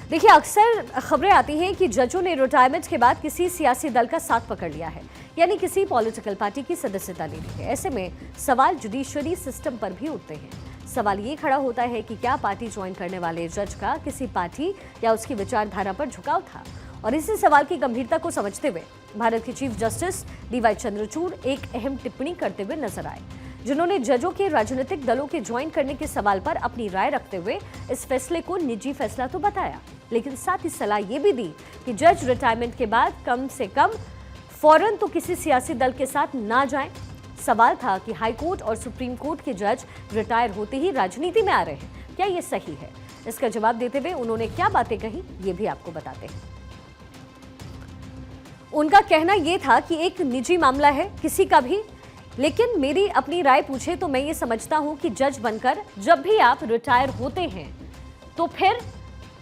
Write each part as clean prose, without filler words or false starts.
देखिए, अक्सर खबरें आती हैं कि जजों ने रिटायरमेंट के बाद किसी सियासी दल का साथ पकड़ लिया है, यानी किसी पॉलिटिकल पार्टी की सदस्यता ले ली है। ऐसे में सवाल जुडिशरी सिस्टम पर भी उठते हैं। सवाल ये खड़ा होता है कि क्या पार्टी ज्वाइन करने वाले जज का किसी पार्टी या उसकी विचारधारा पर झुकाव था। और इसी सवाल की गंभीरता को समझते हुए भारत के चीफ जस्टिस डीवाई चंद्रचूड़ एक अहम टिप्पणी करते हुए नजर आए, जिन्होंने जजों के राजनीतिक दलों के ज्वाइन करने के सवाल पर अपनी राय रखते हुए इस फैसले को निजी फैसला तो बताया, लेकिन साथ ही सलाह ये भी दी कि जज रिटायरमेंट के बाद कम से कम फौरन तो किसी सियासी दल के साथ ना जाएं। सवाल था कि हाई कोर्ट और सुप्रीम कोर्ट के जज रिटायर होते ही राजनीति में आ रहे हैं, क्या ये सही है? इसका जवाब देते हुए उन्होंने क्या बातें कही, ये भी आपको बताते हैं। उनका कहना यह था कि एक निजी मामला है किसी का भी, लेकिन मेरी अपनी राय पूछे तो मैं ये समझता हूं कि जज बनकर जब भी आप रिटायर होते हैं तो फिर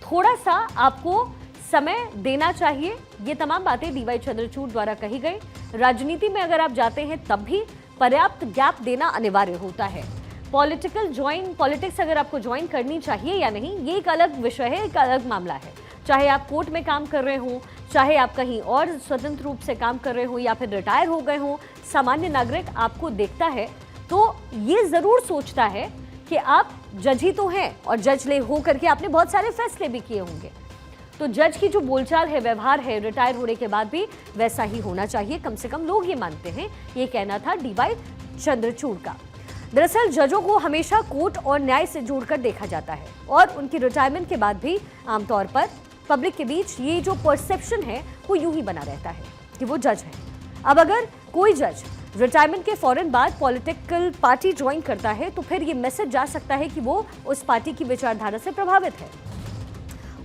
थोड़ा सा आपको समय देना चाहिए। ये तमाम बातें डीवाई चंद्रचूड़ द्वारा कही गई। राजनीति में अगर आप जाते हैं तब भी पर्याप्त गैप देना अनिवार्य होता है। पॉलिटिक्स अगर आपको ज्वाइन करनी चाहिए या नहीं, ये एक अलग विषय है, एक अलग मामला है। चाहे आप कोर्ट में काम कर रहे हो, चाहे आप कहीं और स्वतंत्र रूप से काम कर रहे हो या फिर रिटायर हो गए हो, सामान्य नागरिक आपको देखता है तो ये जरूर सोचता है कि आप जज ही तो हैं, और जज ले हो करके आपने बहुत सारे फैसले भी किए होंगे। तो जज की जो बोलचाल है, व्यवहार है, रिटायर होने के बाद भी वैसा ही होना चाहिए, कम से कम लोग ये मानते हैं। ये कहना था डीवाई चंद्रचूड़ का। दरअसल जजों को हमेशा कोर्ट और न्याय से जोड़कर देखा जाता है, और उनकी रिटायरमेंट के बाद भी आमतौर पर पब्लिक के बीच ये जो परसेप्शन है वो यूं ही बना रहता है कि वो जज है। अब अगर कोई जज रिटायरमेंट के फौरन बाद पॉलिटिकल पार्टी ज्वाइन करता है तो फिर ये मैसेज जा सकता है कि वो उस पार्टी की विचारधारा से प्रभावित है।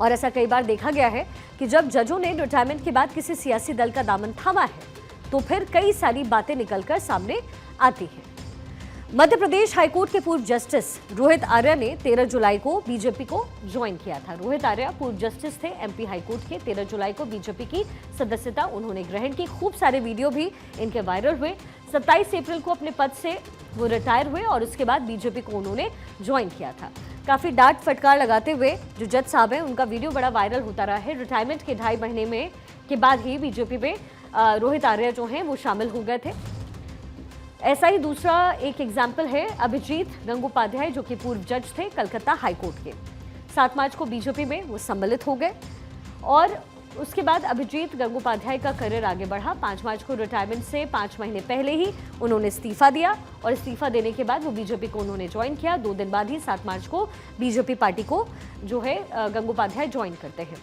और ऐसा कई बार देखा गया है कि जब जजों ने रिटायरमेंट के बाद किसी सियासी दल का दामन थामा है तो फिर कई सारी बातें निकलकर सामने आती हैं। मध्य प्रदेश हाईकोर्ट के पूर्व जस्टिस रोहित आर्या ने 13 जुलाई को बीजेपी को ज्वाइन किया था। रोहित आर्या पूर्व जस्टिस थे एमपी हाईकोर्ट के। 13 जुलाई को बीजेपी की सदस्यता उन्होंने ग्रहण की। खूब सारे वीडियो भी इनके वायरल हुए। 27 अप्रैल को अपने पद से वो रिटायर हुए और उसके बाद बीजेपी को उन्होंने ज्वाइन किया था। काफी डांट फटकार लगाते हुए जो जज साहब हैं, उनका वीडियो बड़ा वायरल होता रहा है। रिटायरमेंट के 2.5 महीने में के बाद ही बीजेपी में रोहित आर्या जो हैं वो शामिल हो गए थे। ऐसा ही दूसरा एक एग्जाम्पल है अभिजीत गंगोपाध्याय, जो कि पूर्व जज थे कलकत्ता हाईकोर्ट के। 7 मार्च को बीजेपी में वो सम्मिलित हो गए और उसके बाद अभिजीत गंगोपाध्याय का करियर आगे बढ़ा। 5 मार्च को रिटायरमेंट से 5 महीने पहले ही उन्होंने इस्तीफा दिया, और इस्तीफा देने के बाद वो बीजेपी को उन्होंने ज्वाइन किया। 2 दिन बाद ही 7 मार्च को बीजेपी पार्टी को जो है गंगोपाध्याय ज्वाइन करते हैं।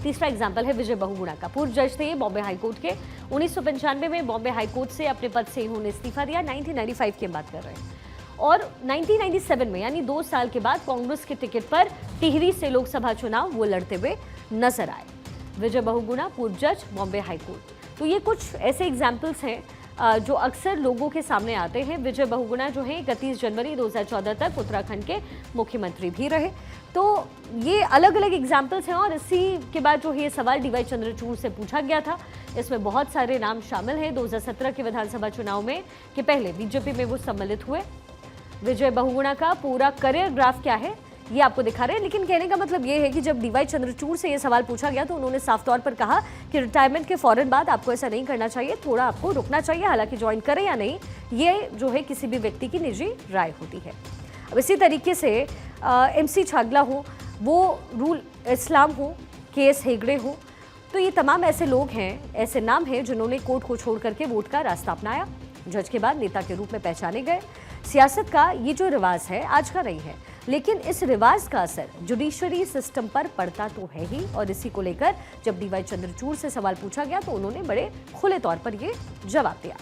तीसरा एग्जाम्पल है विजय बहुगुणा का। पूर्व जज थे बॉम्बे हाईकोर्ट के। 1995 में बॉम्बे हाईकोर्ट से अपने पद से इन्होंने इस्तीफा दिया। 1995 की बात कर रहे हैं। और 1997 में यानी 2 साल के बाद कांग्रेस के टिकट पर टिहरी से लोकसभा चुनाव वो लड़ते हुए नजर आए। विजय बहुगुणा पूर्व जज बॉम्बे हाईकोर्ट। तो ये कुछ ऐसे एग्जाम्पल्स हैं जो अक्सर लोगों के सामने आते हैं। विजय बहुगुणा जो है 31 जनवरी 2014 तक उत्तराखंड के मुख्यमंत्री भी रहे। तो ये अलग अलग एग्जाम्पल्स हैं, और इसी के बाद जो ये सवाल डीवाई चंद्रचूड़ से पूछा गया था, इसमें बहुत सारे नाम शामिल हैं। 2017 के विधानसभा चुनाव में के पहले बीजेपी में वो सम्मिलित हुए। विजय बहुगुणा का पूरा करियर ग्राफ क्या है ये आपको दिखा रहे हैं, लेकिन कहने का मतलब ये है कि जब डीवाई चंद्रचूड़ से ये सवाल पूछा गया तो उन्होंने साफ तौर पर कहा कि रिटायरमेंट के फौरन बाद आपको ऐसा नहीं करना चाहिए, थोड़ा आपको रुकना चाहिए। हालांकि ज्वाइन करें या नहीं, ये जो है किसी भी व्यक्ति की निजी राय होती है। अब इसी तरीके से MC छागला हो, वो रूल इस्लाम हो, KS हेगड़े हो, तो ये तमाम ऐसे लोग हैं, ऐसे नाम हैं जिन्होंने कोर्ट को छोड़ करके वोट का रास्ता अपनाया। जज के बाद नेता के रूप में पहचाने गए। सियासत का ये जो रिवाज है आज का नहीं है, लेकिन इस रिवाज का असर जुडिशरी सिस्टम पर पड़ता तो है ही। और इसी को लेकर जब डीवाई चंद्रचूड़ से सवाल पूछा गया तो उन्होंने बड़े खुले तौर पर ये जवाब दिया।